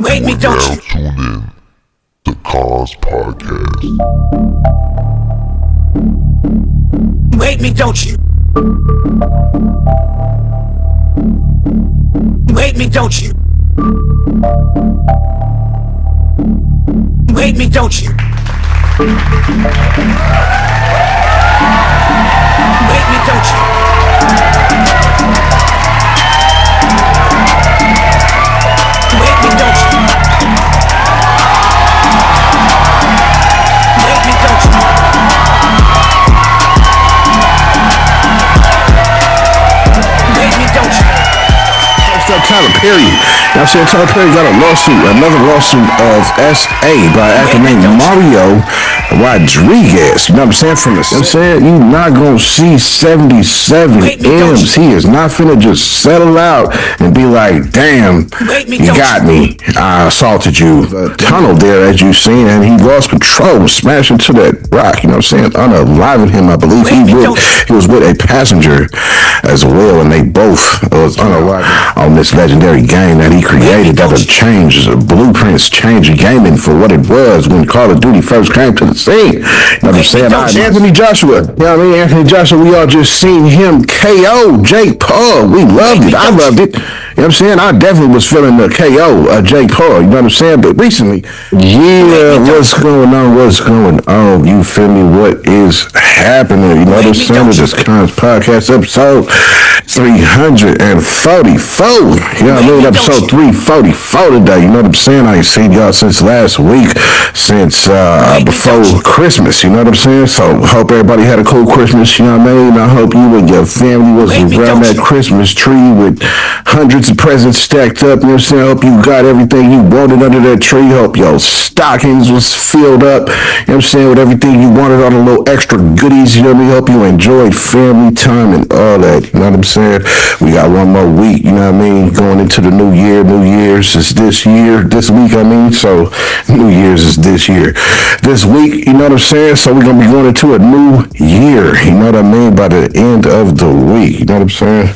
hate me, don't you? Tune in to Kons podcast. You hate me, don't you? You hate me, don't you? You hate me, don't you? You hate me, don't you? You hate me, don't you? You hate me, don't you? You hate me, don't you? First up, Tyler Perry. You know what I'm saying? Tyler Perry got a lawsuit, another lawsuit of S.A. by an actor named Mario Rodriguez. You know what I'm saying? From the, you know what I'm saying? You not gonna see 77 M's. He is not finna just settle out and be like, damn, you got me. I assaulted you. The tunnel there, as you seen, and he lost control, smashed into that rock. You know what I'm saying? Unalivened him, I believe. He was with a passenger as well, and they both was unalive on this legendary game that he created that'll change the blueprints, change the gaming for what it was when Call of Duty first came to the scene. You know what I'm saying? Anthony Joshua. You know what I mean? Anthony Joshua, we all just seen him KO Jake Paul. We loved it. I loved it. You know what I'm saying? I definitely was feeling the KO Jake Paul. You know what I'm saying? But recently, what's going on? What's going on? You feel me? What is happening? You know what I'm saying? With this Kons podcast episode 344. You know what I mean? Episode 344 today. You know what I'm saying? I ain't seen y'all since last week, since before Christmas. You know what I'm saying? So hope everybody had a cool Christmas. You know what I mean? I hope you and your family was around that Christmas tree with hundreds of presents stacked up. You know what I'm saying? Hope you got everything you wanted under that tree. Hope your stockings was filled up. You know what I'm saying? With everything you wanted, all the little extra goodies. You know what I mean? Hope you enjoyed family time and all that. You know what I'm saying? We got one more week. You know what I mean? Going into the new year. New Year's is this week, I mean. So New Year's is this year. This week, you know what I'm saying? So we're going to be going into a new year. You know what I mean? By the end of the week. You know what I'm saying?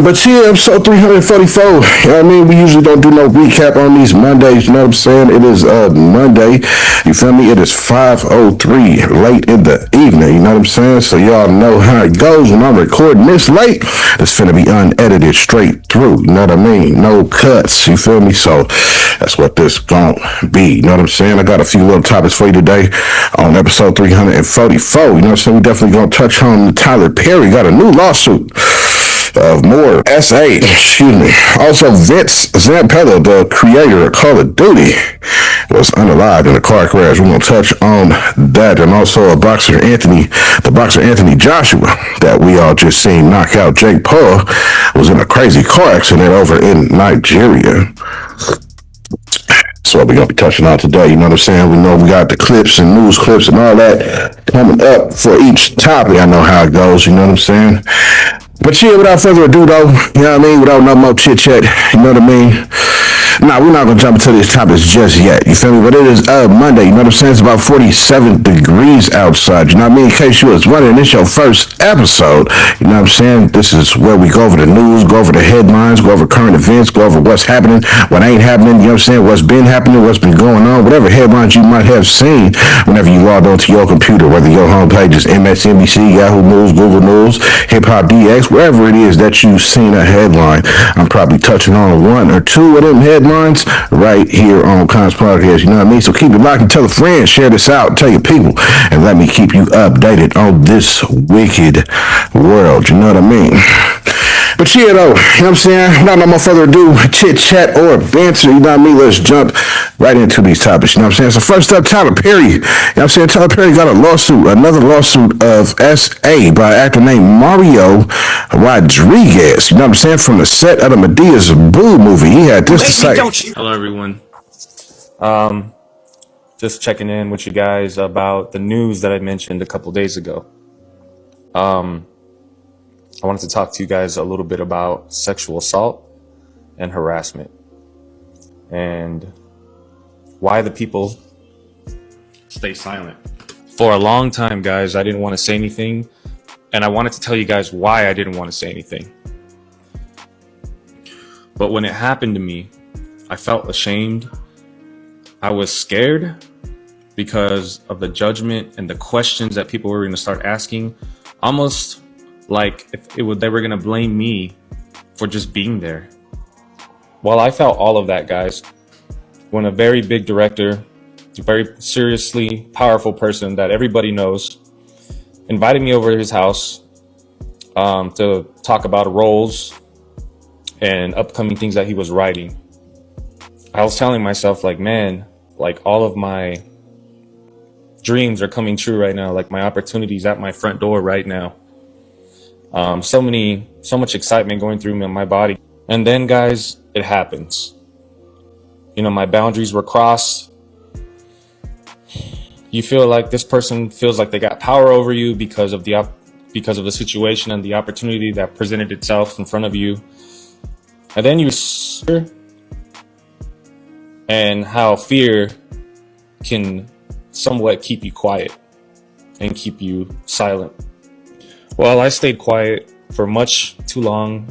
But yeah, episode 344. You know what I mean? We usually don't do no recap on these Mondays. You know what I'm saying? It is Monday. You feel me? It is 5:03 late in the evening. You know what I'm saying? So y'all know how it goes when I'm recording this late. It's finna be unedited straight through. You know what I mean? No cuts. You feel me? So that's what this gonna be. You know what I'm saying? I got a few little topics for you today on episode 344. You know what I'm saying? We definitely gonna touch on Tyler Perry. Got a new lawsuit of more S.A. Also, Vince Zampella, the creator of Call of Duty, was unalived in a car crash. We're going to touch on that. And also the boxer Anthony Joshua, that we all just seen knock out Jake Paul, was in a crazy car accident over in Nigeria. That's what we're going to be touching on today. You know what I'm saying? We know we got the clips and news clips and all that coming up for each topic. I know how it goes. You know what I'm saying? But yeah, without further ado though, you know what I mean? Without no more chit chat, you know what I mean? Nah, we're not gonna jump into these topics just yet, you feel me? But it is Monday, you know what I'm saying? It's about 47 degrees outside, you know what I mean? In case you was wondering, this your first episode, you know what I'm saying? This is where we go over the news, go over the headlines, go over current events, go over what's happening, what ain't happening, you know what I'm saying? What's been happening, what's been going on, whatever headlines you might have seen whenever you log onto your computer, whether your homepage is MSNBC, Yahoo News, Google News, Hip Hop DX, wherever it is that you've seen a headline. I'm probably touching on one or two of them headlines right here on Kons Podcast, you know what I mean? So keep it locked and tell a friend, share this out, tell your people, and let me keep you updated on this wicked world, you know what I mean? But yeah, though, you know what I'm saying? Not no more further ado, chit chat or banter, you know what I mean? Let's jump right into these topics, you know what I'm saying? So first up, Tyler Perry. You know what I'm saying? Tyler Perry got another lawsuit of S.A. by an actor named Mario Rodriguez. You know what I'm saying? From the set of the Medea's Boo movie. He had this to say. Hello, everyone. Just checking in with you guys about the news that I mentioned a couple days ago. I wanted to talk to you guys a little bit about sexual assault and harassment and why the people stay silent. For a long time, guys, I didn't want to say anything, and I wanted to tell you guys why I didn't want to say anything. But when it happened to me, I felt ashamed. I was scared because of the judgment and the questions that people were going to start asking, almost like if they were going to blame me for just being there. Well, I felt all of that, guys, when a very big director, a very seriously powerful person that everybody knows, invited me over to his house to talk about roles and upcoming things that he was writing. I was telling myself, like, man, like all of my dreams are coming true right now. Like my opportunities at my front door right now. So much excitement going through my body. And then, guys, it happens. You know, my boundaries were crossed. You feel like this person feels like they got power over you because of the situation and the opportunity that presented itself in front of you. And then and how fear can somewhat keep you quiet and keep you silent. Well, I stayed quiet for much too long.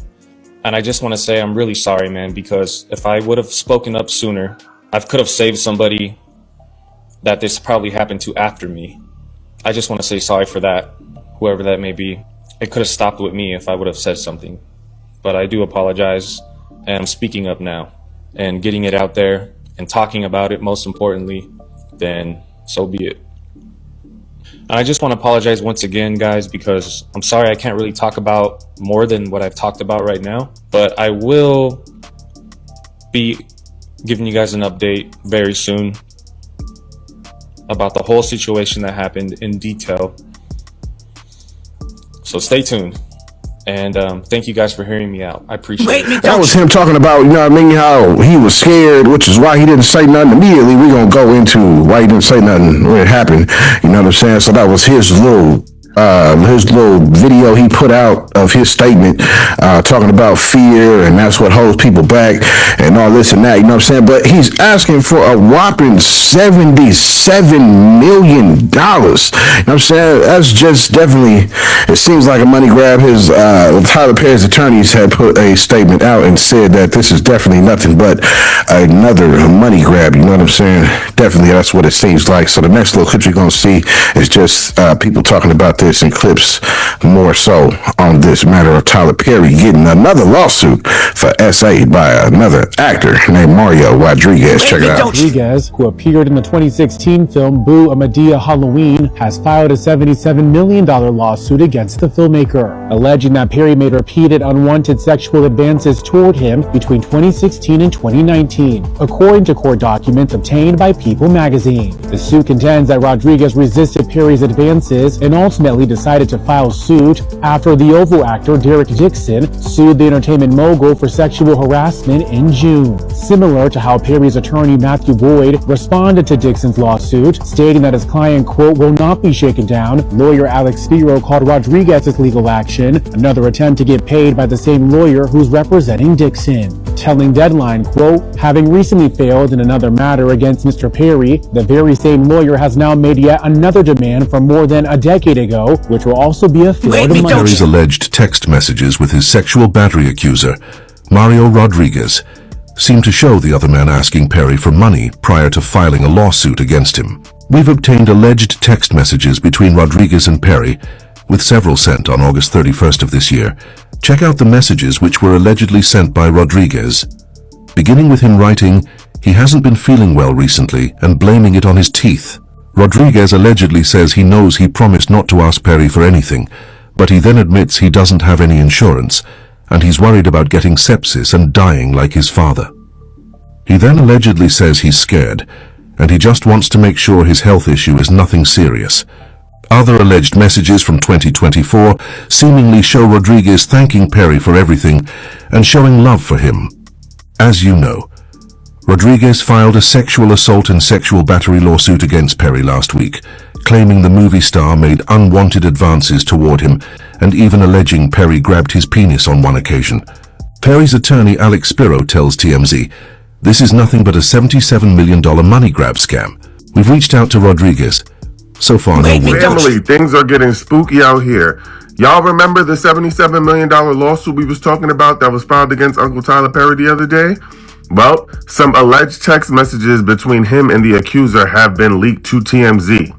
And I just want to say I'm really sorry, man, because if I would have spoken up sooner, I could have saved somebody that this probably happened to after me. I just want to say sorry for that, whoever that may be. It could have stopped with me if I would have said something. But I do apologize, and I'm speaking up now and getting it out there and talking about it, most importantly, then so be it. And I just want to apologize once again, guys, because I'm sorry I can't really talk about more than what I've talked about right now. But I will be giving you guys an update very soon about the whole situation that happened in detail. So stay tuned. And thank you guys for hearing me out. I appreciate it. That was him talking about, you know what I mean, how he was scared, which is why he didn't say nothing immediately. We're going to go into why he didn't say nothing when it happened. You know what I'm saying? So that was his little video he put out of his statement, talking about fear, and that's what holds people back and all this and that, you know what I'm saying? But he's asking for a whopping $77 million. You know what I'm saying? That's just definitely, it seems like a money grab. His Tyler Perry's attorneys had put a statement out and said that this is definitely nothing but another money grab. You know what I'm saying? Definitely, that's what it seems like. So the next little clip you're going to see is just people talking about this in clips more so on this matter of Tyler Perry getting another lawsuit for SA by another actor named Mario Rodriguez. Check it out. Rodriguez, who appeared in the 2016 film Boo! A Madea Halloween, has filed a $77 million lawsuit against the filmmaker, alleging that Perry made repeated unwanted sexual advances toward him between 2016 and 2019, according to court documents obtained by People magazine. The suit contends that Rodriguez resisted Perry's advances and ultimately decided to file suit after the Ovo actor Derek Dixon sued the entertainment mogul for sexual harassment in June. Similar to how Perry's attorney Matthew Boyd responded to Dixon's lawsuit, stating that his client, quote, will not be shaken down, lawyer Alex Spiro called Rodriguez's legal action another attempt to get paid by the same lawyer who's representing Dixon. Telling Deadline, quote, having recently failed in another matter against Mr. Perry, the very same lawyer has now made yet another demand from more than a decade ago, which will also be a field of money. Perry's alleged text messages with his sexual battery accuser, Mario Rodriguez, seemed to show the other man asking Perry for money prior to filing a lawsuit against him. We've obtained alleged text messages between Rodriguez and Perry, with several sent on August 31st of this year. Check out the messages which were allegedly sent by Rodriguez, beginning with him writing, he hasn't been feeling well recently, and blaming it on his teeth. Rodriguez allegedly says he knows he promised not to ask Perry for anything, but he then admits he doesn't have any insurance, and he's worried about getting sepsis and dying like his father. He then allegedly says he's scared, and he just wants to make sure his health issue is nothing serious. Other alleged messages from 2024 seemingly show Rodriguez thanking Perry for everything and showing love for him. As you know, Rodriguez filed a sexual assault and sexual battery lawsuit against Perry last week, claiming the movie star made unwanted advances toward him and even alleging Perry grabbed his penis on one occasion. Perry's attorney Alex Spiro tells TMZ, this is nothing but a $77 million money grab scam. We've reached out to Rodriguez. So far, no word. Family, things are getting spooky out here. Y'all remember the $77 million lawsuit we was talking about that was filed against Uncle Tyler Perry the other day? Well, some alleged text messages between him and the accuser have been leaked to TMZ.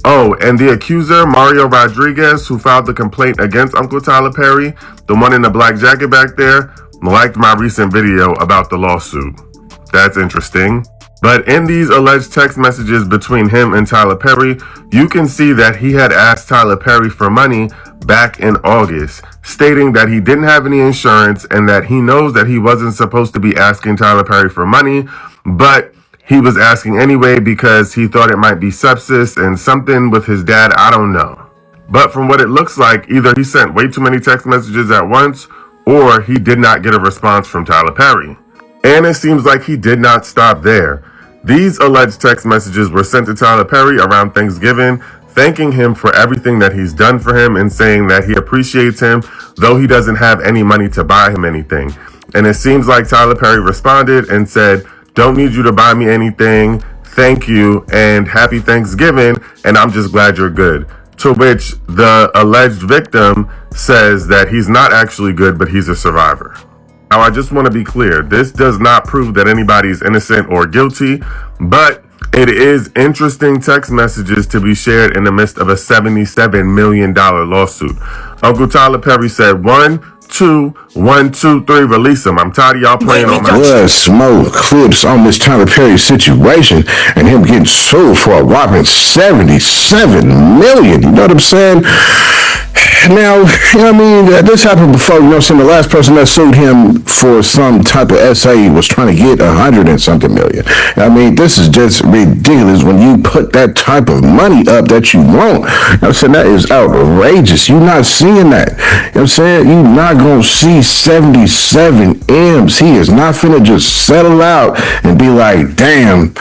Oh, and the accuser, Mario Rodriguez, who filed the complaint against Uncle Tyler Perry, the one in the black jacket back there, liked my recent video about the lawsuit. That's interesting. But in these alleged text messages between him and Tyler Perry, you can see that he had asked Tyler Perry for money back in August, stating that he didn't have any insurance and that he knows that he wasn't supposed to be asking Tyler Perry for money, but he was asking anyway because he thought it might be sepsis and something with his dad, I don't know. But from what it looks like, either he sent way too many text messages at once or he did not get a response from Tyler Perry. And it seems like he did not stop there. These alleged text messages were sent to Tyler Perry around Thanksgiving, thanking him for everything that he's done for him and saying that he appreciates him, though he doesn't have any money to buy him anything. And it seems like Tyler Perry responded and said, "Don't need you to buy me anything. Thank you and happy Thanksgiving. And I'm just glad you're good." To which the alleged victim says that he's not actually good, but he's a survivor. Now, I just want to be clear. This does not prove that anybody is innocent or guilty, but it is interesting text messages to be shared in the midst of a $77 million lawsuit. Uncle Tyler Perry said, 1, 2, 1, 2, 3, release him. I'm tired of y'all playing on my... Blood smoke clips on this Tyler Perry situation and him getting sued for a whopping $77 million. You know what I'm saying? Now, you know what I mean? This happened before, you know what I'm saying? The last person that sued him for some type of essay was trying to get 100 and something million. I mean, this is just ridiculous when you put that type of money up that you want. You know what I'm saying? That is outrageous. You're not seeing that. You know what I'm saying? You're not going to see 77 M's. He is not finna just settle out and be like, damn,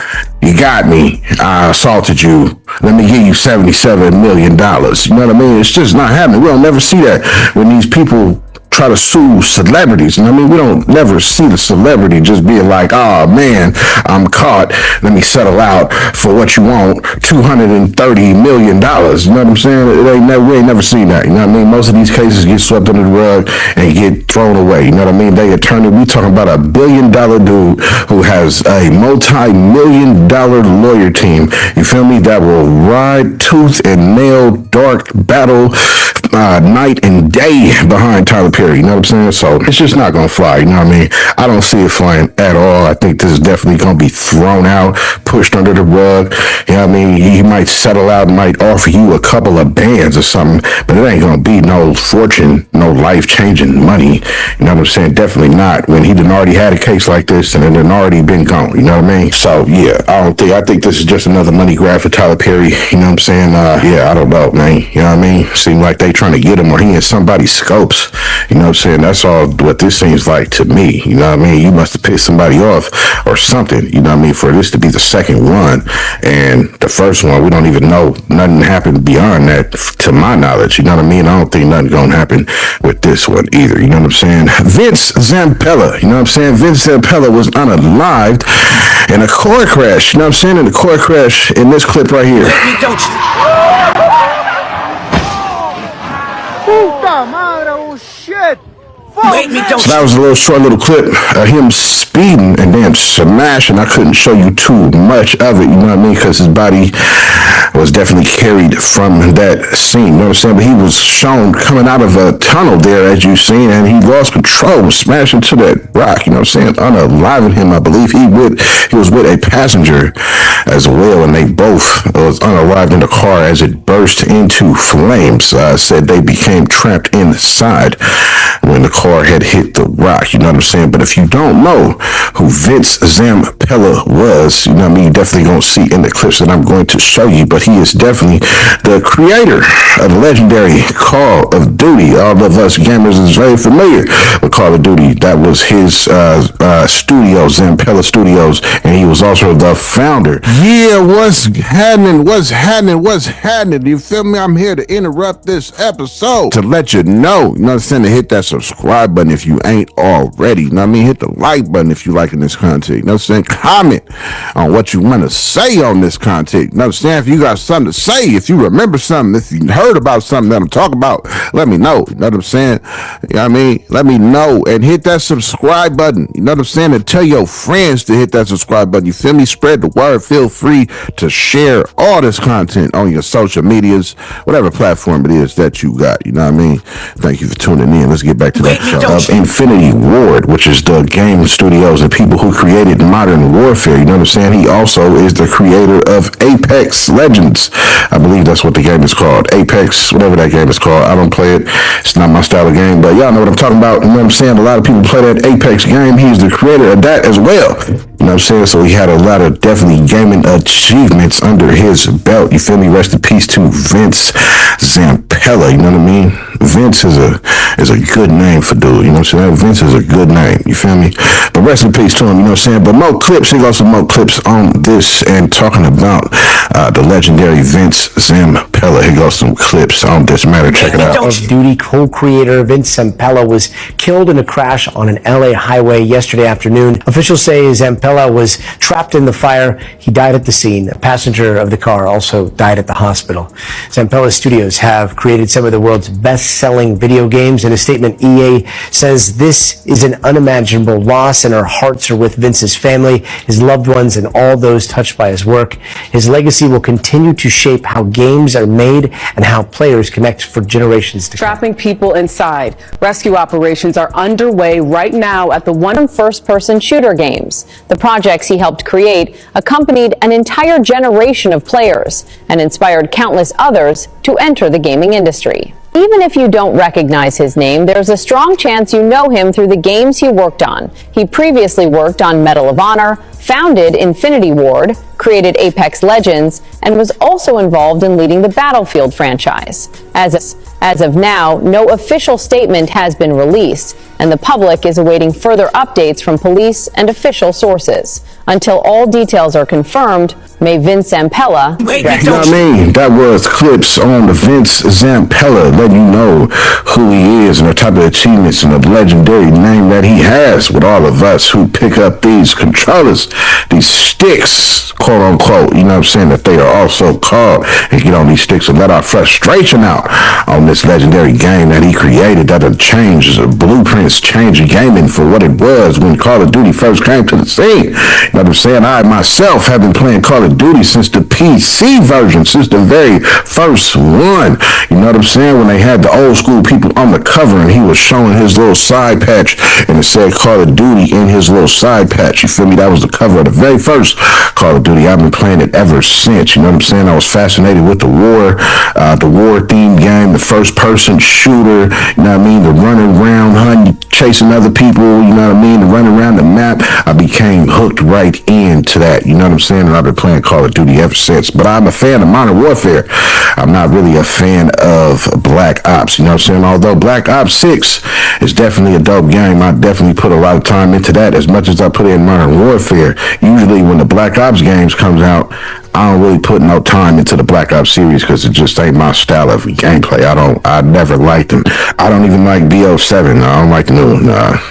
you got me. I assaulted you. Let me give you $77 million. You know what I mean? It's just not happening. We don't never see that when these people try to sue celebrities. And I mean, we don't never see the celebrity just being like, oh man, I'm caught. Let me settle out for what you want, $230 million. You know what I'm saying? We ain't never seen that. You know what I mean? Most of these cases get swept under the rug and get thrown away. You know what I mean? They attorney, we talking about $1 billion dude who has a multi-million dollar lawyer team. You feel me? That will ride tooth and nail, dark battle, night and day behind Tyler Perry. You know what I'm saying? So it's just not going to fly. You know what I mean? I don't see it flying at all. I think this is definitely going to be thrown out, pushed under the rug. You know what I mean? He might settle out, might offer you a couple of bands or something, but it ain't going to be no fortune, no life-changing money. You know what I'm saying? Definitely not. When he done already had a case like this and it done already been gone. You know what I mean? So yeah, I think this is just another money grab for Tyler Perry. You know what I'm saying? Yeah, I don't know, man. You know what I mean? Seem like they trying to get him or he in somebody's scopes. You know what I'm saying? That's all what this seems like to me. You know what I mean? You must have pissed somebody off or something. You know what I mean? For this to be the second one and the first one, we don't even know. Nothing happened beyond that to my knowledge. You know what I mean? I don't think nothing gonna happen with this one either. You know what I'm saying? Vince Zampella. You know what I'm saying? Vince Zampella was unalived in a car crash. You know what I'm saying? In a car crash in this clip right here. Don't you? Puta madre, oh shit! Hate me, don't So that was a short little clip of him speeding and then smashing. I couldn't show you too much of it, you know what I mean? Because his body was definitely carried from that scene, you know what I'm saying? But he was shown coming out of a tunnel there, as you've seen, and he lost control, smashing to that rock, you know what I'm saying? Unaliving him, I believe. He was with a passenger as well, and they both was unalived in the car as it burst into flames. Said they became trapped inside when the car had hit the rock, you know what I'm saying? But if you don't know who Vince Zampella was, you know what I mean, you definitely gonna see in the clips that I'm going to show you, but he is definitely the creator of the legendary Call of Duty. All of us gamers is very familiar with Call of Duty. That was his studio, Zampella Studios, and he was also the founder. Yeah, what's happening? You feel me? I'm here to interrupt this episode to let you know, you know what I'm saying, to hit that subscribe button if you ain't already. You know what I mean? Hit the like button if you liking this content. You know what I'm saying? Comment on what you want to say on this content. You know what I'm saying? If you got something to say, if you remember something, if you heard about something that I'm talking about, let me know. You know what I'm saying? You know what I mean? Let me know and hit that subscribe button. You know what I'm saying? And tell your friends to hit that subscribe button. You feel me? Spread the word. Feel free to share all this content on your social medias, whatever platform it is that you got. You know what I mean? Thank you for tuning in. Let's get back to that show. Of Infinity Ward, which is the game studios and people who created Modern Warfare. You know what I'm saying? He also is the creator of Apex Legends. I believe that's what the game is called. Apex, whatever that game is called. I don't play it. It's not my style of game, but y'all know what I'm talking about. You know what I'm saying? A lot of people play that Apex game. He's the creator of that as well. You know what I'm saying? So he had a lot of definitely gaming achievements under his belt. You feel me? Rest in peace to Vince Zampella. You know what I mean? Vince is a good name for dude. You know what I'm saying? Vince is a good name. You feel me? But rest in peace to him. You know what I'm saying? But more clips. Here goes some more clips on this and talking about the legendary Vince Zampella. Here goes some clips on this matter. Check it out. Call of Duty co-creator Vince Zampella was killed in a crash on an LA highway yesterday afternoon. Officials say Zampella was trapped in the fire. He died at the scene. A passenger of the car also died at the hospital. Zampella Studios have created some of the world's best-selling video games. In a statement, EA says this is an unimaginable loss and our hearts are with Vince's family, his loved ones, and all those touched by his work. His legacy will continue to shape how games are made and how players connect for generations to come. Trapping people inside. Rescue operations are underway right now at the one first-person shooter games. The projects he helped create accompanied an entire generation of players and inspired countless others to enter the gaming industry. Even if you don't recognize his name, there's a strong chance you know him through the games he worked on. He previously worked on Medal of Honor, founded Infinity Ward, created Apex Legends, and was also involved in leading the Battlefield franchise. As of now, no official statement has been released, and the public is awaiting further updates from police and official sources. Until all details are confirmed, may Vince Zampella rest. You know what I mean? That was clips on the Vince Zampella letting you know who he is and the type of achievements and the legendary name that he has with all of us who pick up these controllers, these sticks, quote unquote, you know what I'm saying, that they are also called, and get on these sticks and let our frustration out on this legendary game that he created that have changed the blueprints, changed gaming for what it was when Call of Duty first came to the scene. You know what I'm saying? I myself have been playing Call of Duty since the PC version, since the very first one. You know what I'm saying? When they had the old school people on the cover and he was showing his little side patch and it said Call of Duty in his little side patch. You feel me? That was the cover of the very first Call of Duty. I've been playing it ever since. You know what I'm saying? I was fascinated with the war themed game, the first person shooter, you know what I mean? The running around, hunting, chasing other people, you know what I mean? The running around the map. I became hooked right into that. You know what I'm saying? And I've been playing Call of Duty ever since. But I'm a fan of Modern Warfare. I'm not really a fan of Black Ops. You know what I'm saying? Although Black Ops 6 is definitely a dope game, I definitely put a lot of time into that as much as I put in Modern Warfare. Usually when the Black Ops games comes out, I don't really put no time into the Black Ops series because it just ain't my style of gameplay. I never liked them. I don't even like BO7. I don't like the new one.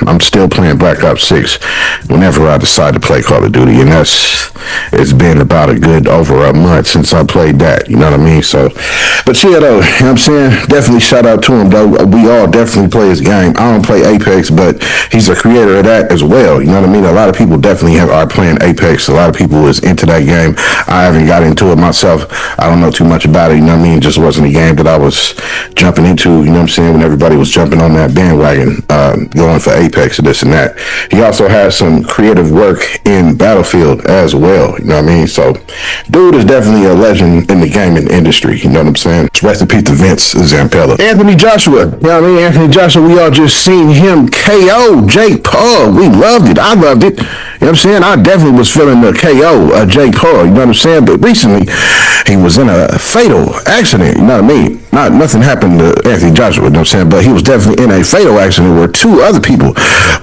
I'm still playing Black Ops 6 whenever I decide to play Call of Duty, and it's been about a good over a month since I played that. You know what I mean? So, but yeah, though, you know what I'm saying? Definitely shout out to him, though. We all definitely play his game. I don't play Apex, but he's the creator of that as well. You know what I mean? A lot of people definitely are playing Apex. A lot of people is into that game. I haven't got into it myself. I don't know too much about it, you know what I mean? It just wasn't a game that I was jumping into, you know what I'm saying, when everybody was jumping on that bandwagon, going for Apex and this and that. He also has some creative work in Battlefield as well, you know what I mean? So, dude is definitely a legend in the gaming industry, you know what I'm saying? Rest in peace to Vince Zampella. Anthony Joshua, you know what I mean? Anthony Joshua, we all just seen him KO Jake Paul. We loved it. I loved it. You know what I'm saying? I definitely was feeling the KO Jake Paul, you know what I'm saying? saying? But recently, he was in a fatal accident, you know what I mean? Nothing happened to Anthony Joshua, you know what I'm saying? But he was definitely in a fatal accident where two other people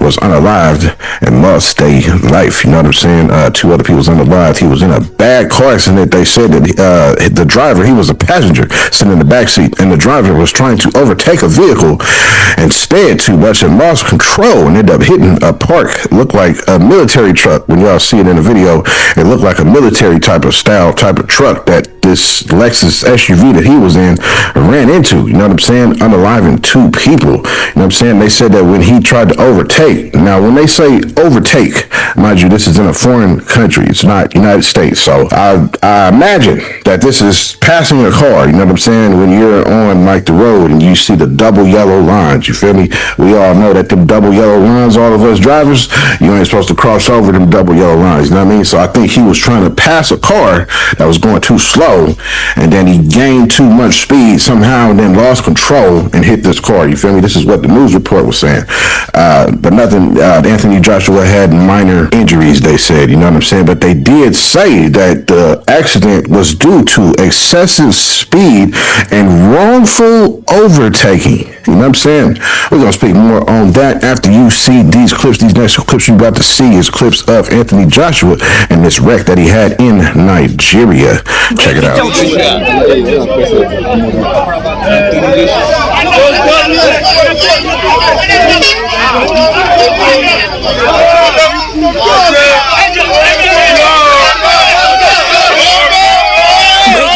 was unalived and lost their life, you know what I'm saying? Two other people was unalived. He was in a bad car accident. They said that the driver, he was a passenger sitting in the back seat, and the driver was trying to overtake a vehicle and sped too much and lost control and ended up hitting a park. It looked like a military truck. When y'all see it in the video, it looked like a military type of truck that this Lexus SUV that he was in ran into, you know what I'm saying, unaliving two people, you know what I'm saying. They said that when he tried to overtake, now when they say overtake, mind you, this is in a foreign country, it's not United States, so I imagine that this is passing a car, you know what I'm saying, when you're on like the road and you see the double yellow lines, you feel me? We all know that them double yellow lines, all of us drivers, you ain't supposed to cross over them double yellow lines, you know what I mean? So I think he was trying to pass a car that was going too slow, and then he gained too much speed somehow and then lost control and hit this car, you feel me? This is what the news report was saying. But nothing, Anthony Joshua had minor injuries, they said, you know what I'm saying? But they did say that the accident was due to excessive speed and wrongful overtaking. You know what I'm saying? We're going to speak more on that after you see these clips. These next clips you're about to see is clips of Anthony Joshua and this wreck that he had in Nigeria. Check it out.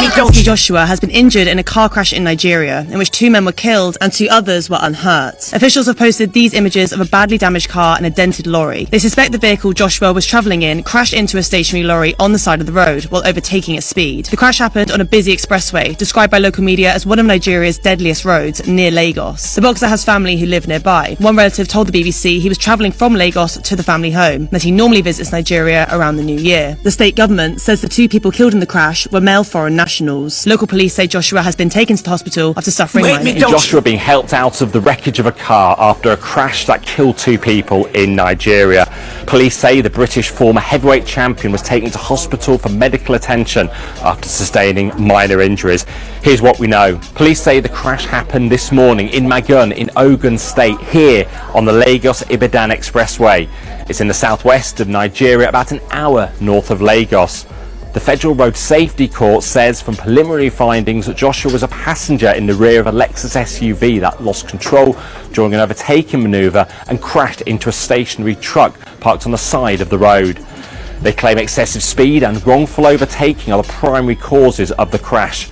Anthony Joshua has been injured in a car crash in Nigeria, in which 2 men were killed and 2 others were unhurt. Officials have posted these images of a badly damaged car and a dented lorry. They suspect the vehicle Joshua was travelling in crashed into a stationary lorry on the side of the road while overtaking at speed. The crash happened on a busy expressway, described by local media as one of Nigeria's deadliest roads, near Lagos. The boxer has family who live nearby. One relative told the BBC he was travelling from Lagos to the family home, and that he normally visits Nigeria around the new year. The state government says the 2 people killed in the crash were male foreign nationals. Local police say Joshua has been taken to the hospital after suffering minor injuries. Joshua being helped out of the wreckage of a car after a crash that killed 2 people in Nigeria. Police say the British former heavyweight champion was taken to hospital for medical attention after sustaining minor injuries. Here's what we know. Police say the crash happened this morning in Magun in Ogun State, here on the Lagos-Ibadan Expressway. It's in the southwest of Nigeria, about an hour north of Lagos. The Federal Road Safety Court says from preliminary findings that Joshua was a passenger in the rear of a Lexus SUV that lost control during an overtaking manoeuvre and crashed into a stationary truck parked on the side of the road. They claim excessive speed and wrongful overtaking are the primary causes of the crash.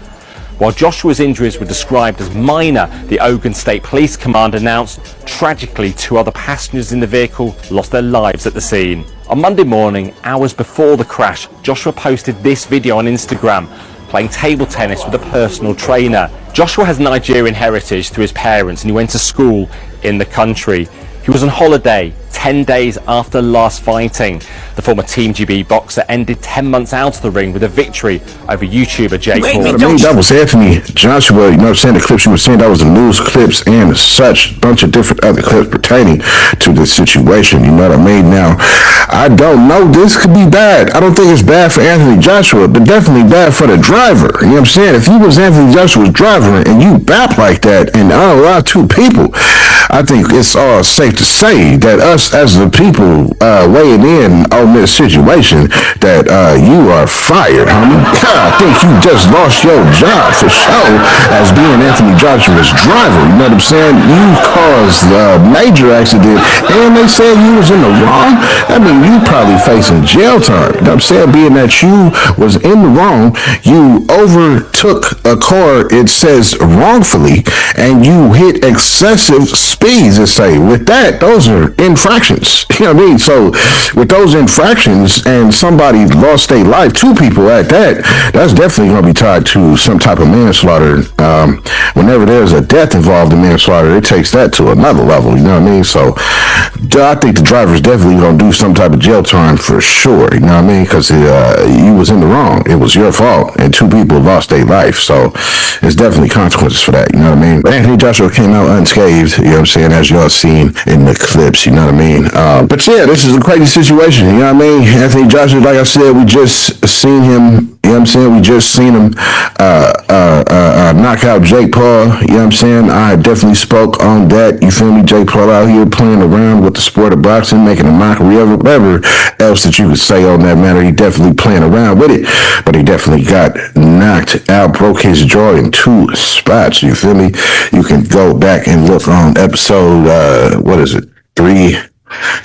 While Joshua's injuries were described as minor, the Ogun State Police Command announced tragically 2 other passengers in the vehicle lost their lives at the scene. On Monday morning, hours before the crash, Joshua posted this video on Instagram, playing table tennis with a personal trainer. Joshua has Nigerian heritage through his parents and he went to school in the country. He was on holiday 10 days after last fighting. The former Team GB boxer ended 10 months out of the ring with a victory over YouTuber Jake Paul. That was Anthony Joshua, you know what I'm saying? The clips you were seeing, that was the news clips and such, bunch of different other clips pertaining to this situation, you know what I mean? Now, I don't know, this could be bad. I don't think it's bad for Anthony Joshua, but definitely bad for the driver. You know what I'm saying? If you was Anthony Joshua's driver and you bap like that and unallow 2 people, I think it's all safe to say that us as the people weighing in on this situation, that you are fired, homie. I think you just lost your job for sure as being Anthony Joshua's driver. You know what I'm saying? You caused a major accident and they said you was in the wrong. I mean, you probably facing jail time. You know what I'm saying? Being that you was in the wrong, you overtook a car, it says wrongfully, and you hit excessive speeds, it say. With that, those are infractions. You know what I mean? So with those infractions and somebody lost their life, 2 people at that, that's definitely going to be tied to some type of manslaughter. Whenever there's a death involved in manslaughter, it takes that to another level. You know what I mean? So I think the driver's definitely going to do some type of jail time for sure. You know what I mean? Because you was in the wrong. It was your fault. And 2 people lost their life. So there's definitely consequences for that. You know what I mean? But Anthony Joshua came out unscathed. You know what I'm saying? As y'all seen in the clips. You know what I mean? But yeah, this is a crazy situation. You know know what I mean? Anthony Joshua, like I said, we just seen him. You know what I'm saying? We just seen him knock out Jake Paul. You know what I'm saying? I definitely spoke on that. You feel me? Jake Paul out here playing around with the sport of boxing, making a mockery of it, whatever else that you could say on that matter. He definitely playing around with it, but he definitely got knocked out, broke his jaw in 2 spots. You feel me? You can go back and look on episode,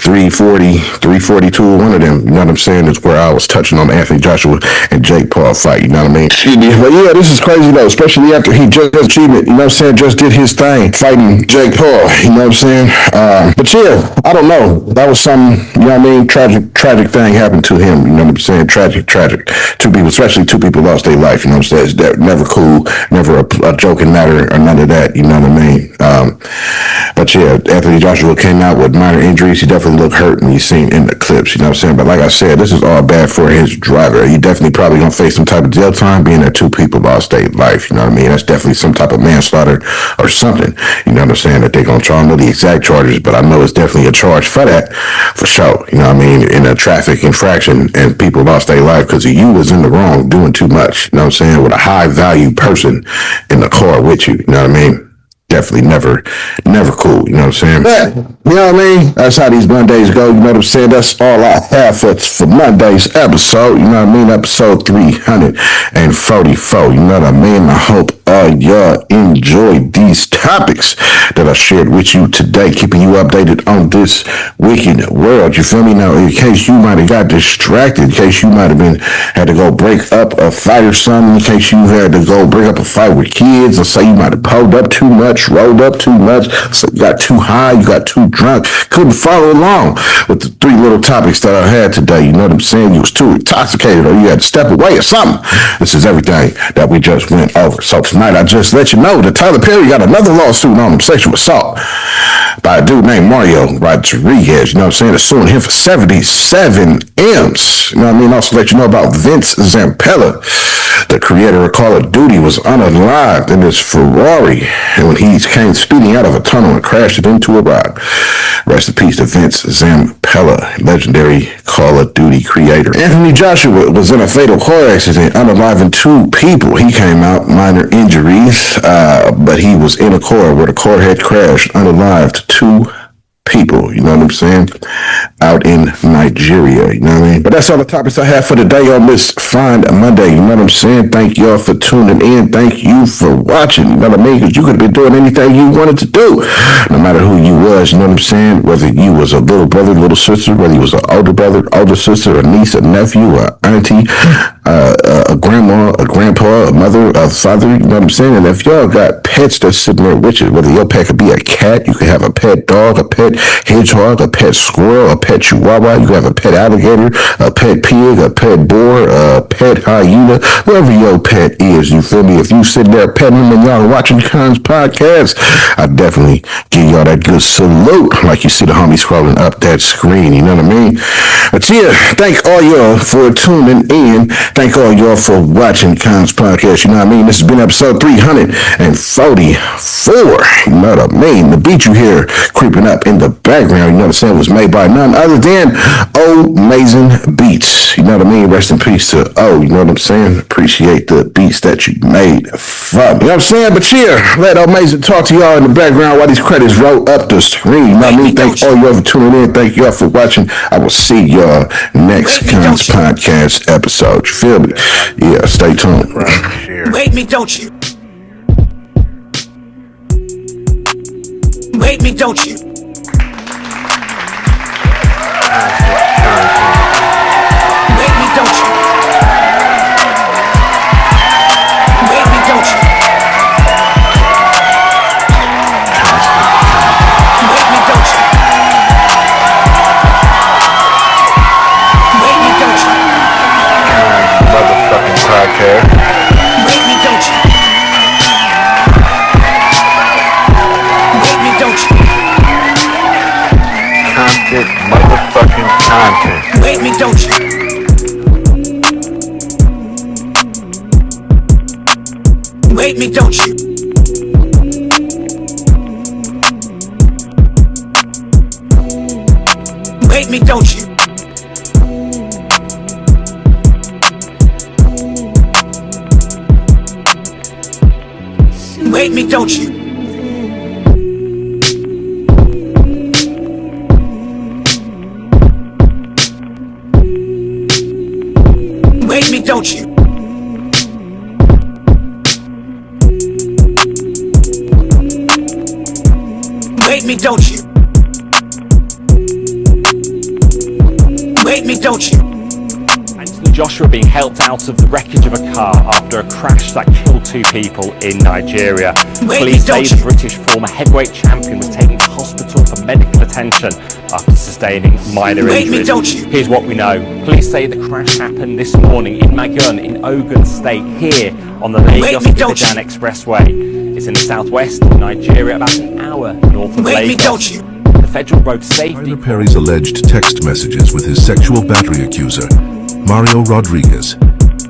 340, 342, one of them, you know what I'm saying, is where I was touching on Anthony Joshua and Jake Paul fight, you know what I mean? But yeah, this is crazy though, especially after he just achieved it, you know what I'm saying, just did his thing, fighting Jake Paul, you know what I'm saying? But yeah, I don't know, that was some, you know what I mean, tragic thing happened to him, you know what I'm saying, tragic. 2 people, especially 2 people lost their life, you know what I'm saying, it's never cool, never a joking matter or none of that, you know what I mean? But yeah, Anthony Joshua came out with minor injuries. He definitely looked hurt, and you seen in the clips, you know what I'm saying? But like I said, this is all bad for his driver. He definitely probably gonna face some type of jail time, being that 2 people lost their life, you know what I mean? That's definitely some type of manslaughter or something, you know what I'm saying, that they gonna try. I don't know the exact charges, but I know it's definitely a charge for that, for sure, you know what I mean? In a traffic infraction, and people lost their life because you was in the wrong doing too much, you know what I'm saying, with a high value person in the car with you, you know what I mean? Definitely never cool, you know what I'm saying? But, you know what I mean? That's how these Mondays go, you know what I'm saying? That's all I have for Monday's episode, you know what I mean? Episode 344, you know what I mean? I hope y'all enjoyed these topics that I shared with you today, keeping you updated on this wicked world, you feel me? Now, in case you might have got distracted, in case you might have had to go break up a fight or something, in case you had to go break up a fight with kids, or say you might have pulled up too much, rolled up too much, so you got too high, you got too drunk, couldn't follow along with the 3 little topics that I had today, you know what I'm saying? You was too intoxicated, or you had to step away or something. This is everything that we just went over. So tonight I just let you know that Tyler Perry got another lawsuit on him, sexual assault, by a dude named Mario Rodriguez, you know what I'm saying? They're suing him for 77 M's. You know what I mean? Also let you know about Vince Zampella, the creator of Call of Duty, was unalived in his Ferrari, and when he came speeding out of a tunnel and crashed it into a rock. Rest in peace to Vince Zampella, legendary Call of Duty creator. Anthony Joshua was in a fatal car accident, unaliving 2 people. He came out minor injuries, but he was in a car where the car had crashed, unalived 2 people, you know what I'm saying, out in Nigeria, you know what I mean? But that's all the topics I have for today on this fine Monday, you know what I'm saying? Thank y'all for tuning in. Thank you for watching, you know what I mean? Because you could have been doing anything you wanted to do, no matter who you was, you know what I'm saying? Whether you was a little brother, little sister, whether you was an older brother, older sister, a niece, a nephew, a auntie, a grandma, a grandpa, a mother, a father, you know what I'm saying? And if y'all got pets that's sitting there with you, whether your pet could be a cat, you could have a pet dog, a pet hedgehog, a pet squirrel, a pet chihuahua, you could have a pet alligator, a pet pig, a pet boar, a pet hyena, whoever your pet is, you feel me? If you sit there petting them and y'all are watching Kons podcast, I definitely give y'all that good salute, like you see the homie scrolling up that screen, you know what I mean? But yeah, thank all y'all for tuning in. Thank all y'all for watching Kons podcast, you know what I mean? This has been episode 344, you know what I mean? The beat you hear creeping up in the background, you know what I'm saying, was made by none other than Amazing Beats, you know what I mean? Rest in peace to you know what I'm saying? Appreciate the beats that you made from, you know what I'm saying? But yeah, let Amazing talk to y'all in the background while these credits roll up the screen, you know what I mean? Thank all y'all for tuning in. Thank y'all for watching. I will see y'all next Kons podcast episode. You feel me? Yeah, stay tuned. You hate me, don't you? You hate me, don't you? You hate me, don't you? You hate me, don't you? You hate me, don't you? You hate me, don't you? Motherfucking podcast. You hate me, don't you? You hate me, don't you? Constant motherfucking content. You hate me, don't you? You hate me, don't you? You hate me, don't you? hate me, don't you? You hate me, don't you? You hate me, don't you? You hate me, don't you? Anthony Joshua being helped out of the wreckage of a car after a crash that killed 2 people in Nigeria. Police say the British former heavyweight champion was taken to hospital for medical attention after sustaining minor injuries. Here's what we know. Police say the crash happened this morning in Magun in Ogun State, here on the Lagos-Ibadan Expressway. It's in the southwest of Nigeria, about an hour north of Lagos. The Federal Road Safety... Tyler Perry's alleged text messages with his sexual battery accuser, Mario Rodriguez,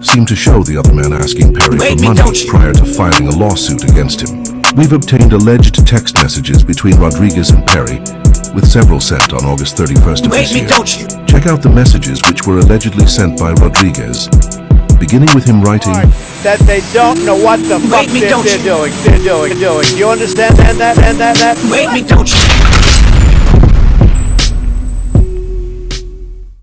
seemed to show the other man asking Perry for money prior to filing a lawsuit against him. We've obtained alleged text messages between Rodriguez and Perry, with several sent on August 31st of this year. Check out the messages which were allegedly sent by Rodriguez, beginning with him writing that they don't know what the fuck they're doing. You understand that? You hate me, don't you?